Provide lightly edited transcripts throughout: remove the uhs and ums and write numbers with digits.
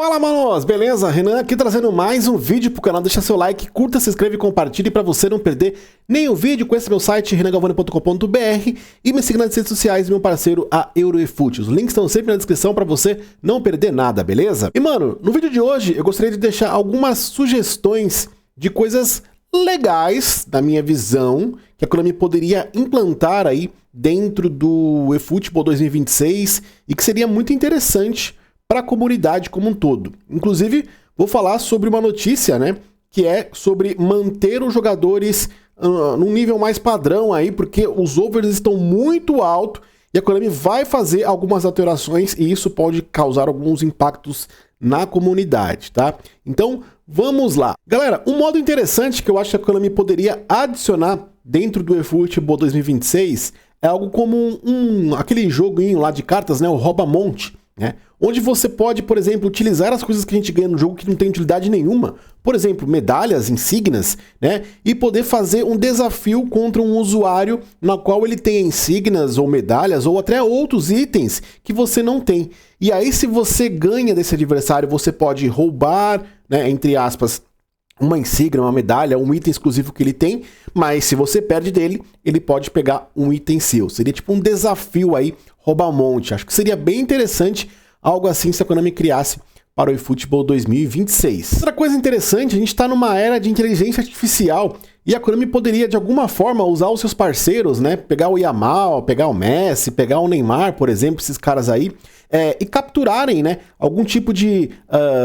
Fala, manos! Beleza? Renan aqui trazendo mais um vídeo pro canal. Deixa seu like, curta, se inscreve e compartilhe para você não perder nenhum vídeo. Conheça meu site renangalvani.com.br e me siga nas redes sociais, meu parceiro, a EuroEFoot. Os links estão sempre na descrição para você não perder nada, beleza? E, mano, no vídeo de hoje eu gostaria de deixar algumas sugestões de coisas legais, da minha visão, que a Konami poderia implantar aí dentro do eFootball 2026 e que seria muito interessante para a comunidade como um todo. Inclusive, vou falar sobre uma notícia, né, que é sobre manter os jogadores num nível mais padrão aí, porque os overs estão muito altos e a Konami vai fazer algumas alterações e isso pode causar alguns impactos na comunidade, tá? Então, vamos lá. Galera, um modo interessante que eu acho que a Konami poderia adicionar dentro do eFootball 2026 é algo como aquele joguinho lá de cartas, né, o Rouba-Monte, né? Onde você pode, por exemplo, utilizar as coisas que a gente ganha no jogo que não tem utilidade nenhuma, por exemplo, medalhas, insígnias, né? E poder fazer um desafio contra um usuário na qual ele tem insígnias ou medalhas ou até outros itens que você não tem. E aí, se você ganha desse adversário, você pode roubar, né, entre aspas, uma insígnia, uma medalha, um item exclusivo que ele tem, mas se você perde dele, ele pode pegar um item seu. Seria tipo um desafio aí, rouba-monte. Acho que seria bem interessante algo assim se a Konami criasse para o eFootball 2026. Outra coisa interessante, a gente está numa era de inteligência artificial e a Konami poderia de alguma forma usar os seus parceiros, né? Pegar o Yamal, pegar o Messi, pegar o Neymar, por exemplo, esses caras aí, e capturarem, né, algum tipo de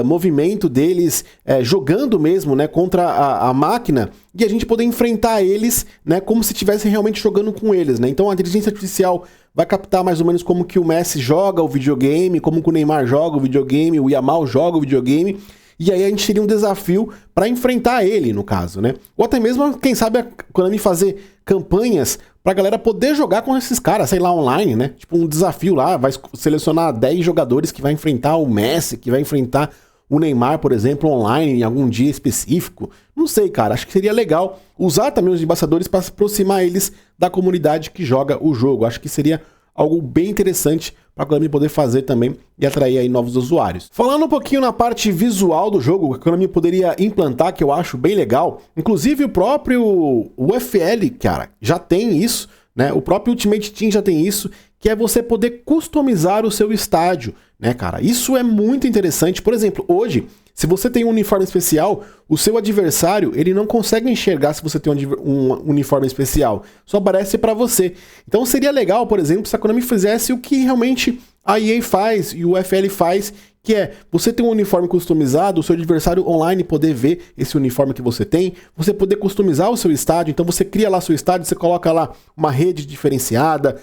movimento deles jogando mesmo, né, contra a máquina e a gente poder enfrentar eles, né, como se estivessem realmente jogando com eles, né? Então a inteligência artificial vai captar mais ou menos como que o Messi joga o videogame, como que o Neymar joga o videogame, o Yamal joga o videogame, e aí a gente teria um desafio para enfrentar ele, no caso, né? Ou até mesmo, quem sabe, a Konami fazer campanhas pra galera poder jogar com esses caras, sei lá, online, né? Tipo um desafio lá, vai selecionar 10 jogadores que vai enfrentar o Messi, que vai enfrentar o Neymar, por exemplo, online em algum dia específico. Não sei, cara, acho que seria legal usar também os embaixadores para se aproximar eles da comunidade que joga o jogo. Acho que seria algo bem interessante para a Konami poder fazer também e atrair aí novos usuários. Falando um pouquinho na parte visual do jogo, a Konami poderia implantar, que eu acho bem legal, inclusive o próprio UFL, cara, já tem isso, né? O próprio Ultimate Team já tem isso, que é você poder customizar o seu estádio, né, cara? Isso é muito interessante. Por exemplo, hoje, se você tem um uniforme especial, o seu adversário, ele não consegue enxergar se você tem um uniforme especial. Só aparece para você. Então seria legal, por exemplo, se a Konami fizesse o que realmente a EA faz e o UFL faz, que é você ter um uniforme customizado, o seu adversário online poder ver esse uniforme que você tem, você poder customizar o seu estádio, então você cria lá seu estádio, você coloca lá uma rede diferenciada,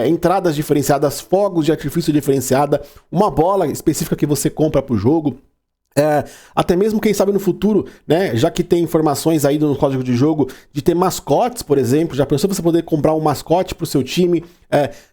entradas diferenciadas, fogos de artifício diferenciada, uma bola específica que você compra pro jogo. Até mesmo, quem sabe no futuro, né, já que tem informações aí no código de jogo de ter mascotes, por exemplo, já pensou você poder comprar um mascote pro seu time,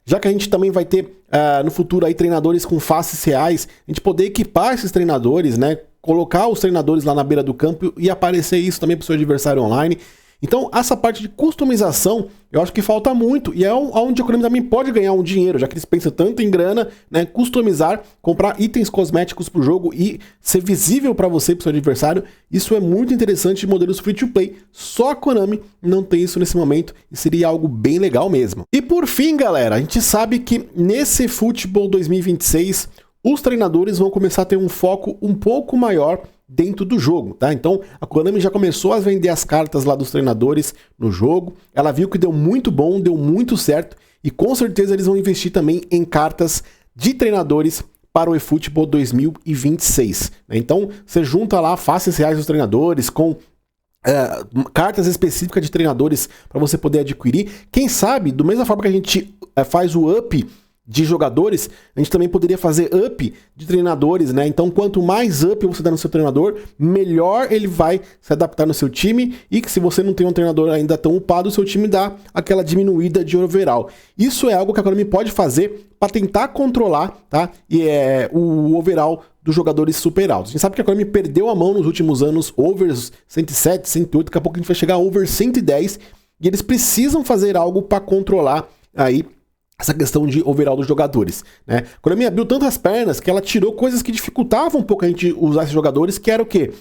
já que a gente também vai ter no futuro aí treinadores com faces reais, a gente poder equipar esses treinadores, né, colocar os treinadores lá na beira do campo e aparecer isso também pro seu adversário online. Então, essa parte de customização, eu acho que falta muito, e é onde a Konami também pode ganhar um dinheiro, já que eles pensam tanto em grana, né, customizar, comprar itens cosméticos pro jogo e ser visível para você e pro seu adversário. Isso é muito interessante em modelos free-to-play, só a Konami não tem isso nesse momento, e seria algo bem legal mesmo. E por fim, galera, a gente sabe que nesse eFootball 2026, os treinadores vão começar a ter um foco um pouco maior dentro do jogo, tá? Então a Konami já começou a vender as cartas lá dos treinadores no jogo, ela viu que deu muito bom, deu muito certo e com certeza eles vão investir também em cartas de treinadores para o eFootball 2026, né? Então você junta lá faces reais dos treinadores com cartas específicas de treinadores para você poder adquirir. Quem sabe, do mesma forma que a gente faz o up de jogadores, a gente também poderia fazer up de treinadores, né? Então, quanto mais up você dá no seu treinador, melhor ele vai se adaptar no seu time e que se você não tem um treinador ainda tão upado, o seu time dá aquela diminuída de overall. Isso é algo que a Konami pode fazer para tentar controlar, tá? E o overall dos jogadores super altos. A gente sabe que a Konami perdeu a mão nos últimos anos, overs 107, 108, daqui a pouco a gente vai chegar a over 110 e eles precisam fazer algo para controlar aí essa questão de overall dos jogadores, né? A Konami abriu tantas pernas que ela tirou coisas que dificultavam um pouco a gente usar esses jogadores, que era o quê?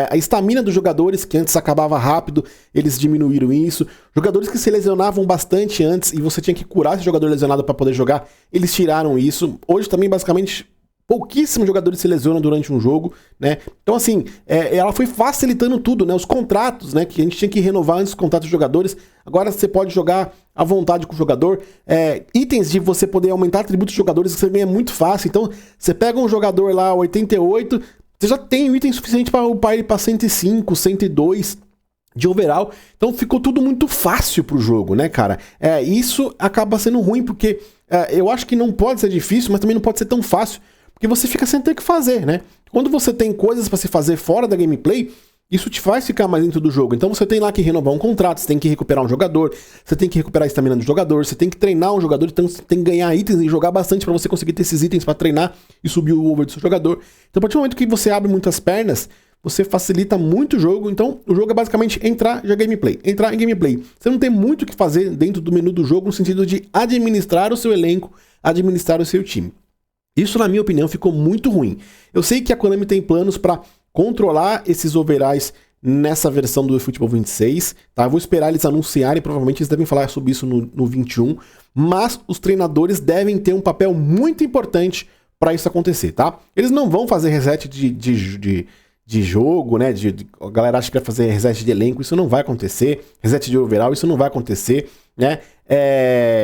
A estamina dos jogadores, que antes acabava rápido, eles diminuíram isso. Jogadores que se lesionavam bastante antes e você tinha que curar esse jogador lesionado para poder jogar, eles tiraram isso. Hoje também, basicamente, pouquíssimos jogadores se lesionam durante um jogo, né? Então, assim, ela foi facilitando tudo, né? Os contratos, né? Que a gente tinha que renovar antes dos contratos dos jogadores. Agora você pode jogar à vontade com o jogador. Itens de você poder aumentar atributos de jogadores que você ganha muito fácil. Então, você pega um jogador lá, 88, você já tem o item suficiente para upar ele para 105, 102 de overall. Então, ficou tudo muito fácil pro jogo, né, cara? Isso acaba sendo ruim, porque eu acho que não pode ser difícil, mas também não pode ser tão fácil. Porque você fica sem ter o que fazer, né? Quando você tem coisas para se fazer fora da gameplay, isso te faz ficar mais dentro do jogo. Então você tem lá que renovar um contrato, você tem que recuperar um jogador, você tem que recuperar a estamina do jogador, você tem que treinar um jogador, então você tem que ganhar itens e jogar bastante para você conseguir ter esses itens para treinar e subir o over do seu jogador. Então a partir do momento que você abre muitas pernas, você facilita muito o jogo. Então o jogo é basicamente entrar já gameplay, entrar em gameplay. Você não tem muito o que fazer dentro do menu do jogo no sentido de administrar o seu elenco, administrar o seu time. Isso, na minha opinião, ficou muito ruim. Eu sei que a Konami tem planos para controlar esses overalls nessa versão do eFootball 26, tá? Eu vou esperar eles anunciarem, provavelmente eles devem falar sobre isso no 21, mas os treinadores devem ter um papel muito importante para isso acontecer, tá? Eles não vão fazer reset de jogo, né? A galera acha que vai fazer reset de elenco, isso não vai acontecer. Reset de overall, isso não vai acontecer, né?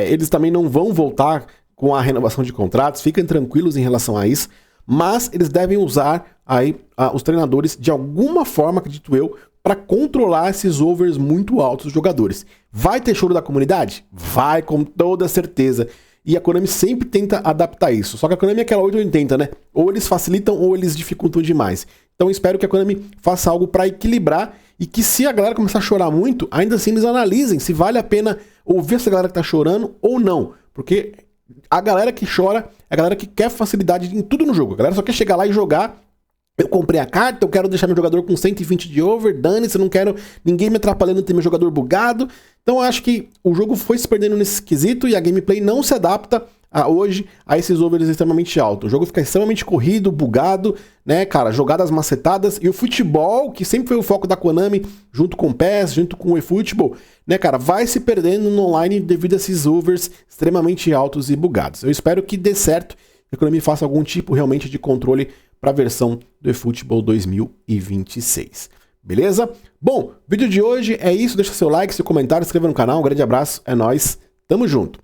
Eles também não vão voltar com a renovação de contratos, fiquem tranquilos em relação a isso, mas eles devem usar aí os treinadores de alguma forma, acredito eu, para controlar esses overs muito altos dos jogadores. Vai ter choro da comunidade? Vai, com toda certeza. E a Konami sempre tenta adaptar isso. Só que a Konami é aquela 880, né? Ou eles facilitam ou eles dificultam demais. Então espero que a Konami faça algo para equilibrar e que, se a galera começar a chorar muito, ainda assim eles analisem se vale a pena ouvir essa galera que tá chorando ou não. Porque a galera que chora é a galera que quer facilidade em tudo no jogo. A galera só quer chegar lá e jogar. Eu comprei a carta, eu quero deixar meu jogador com 120 de over, dane-se, eu não quero ninguém me atrapalhando ter meu jogador bugado. Então eu acho que o jogo foi se perdendo nesse quesito e a gameplay não se adapta hoje a esses overs extremamente altos. O jogo fica extremamente corrido, bugado, né, cara, jogadas macetadas, e o futebol, que sempre foi o foco da Konami, junto com o PES, junto com o eFootball, né, cara, vai se perdendo no online devido a esses overs extremamente altos e bugados. Eu espero que dê certo, que a Konami faça algum tipo realmente de controle para a versão do eFootball 2026. Beleza? Bom, vídeo de hoje é isso, deixa seu like, seu comentário, se inscreva no canal, um grande abraço, é nóis, tamo junto!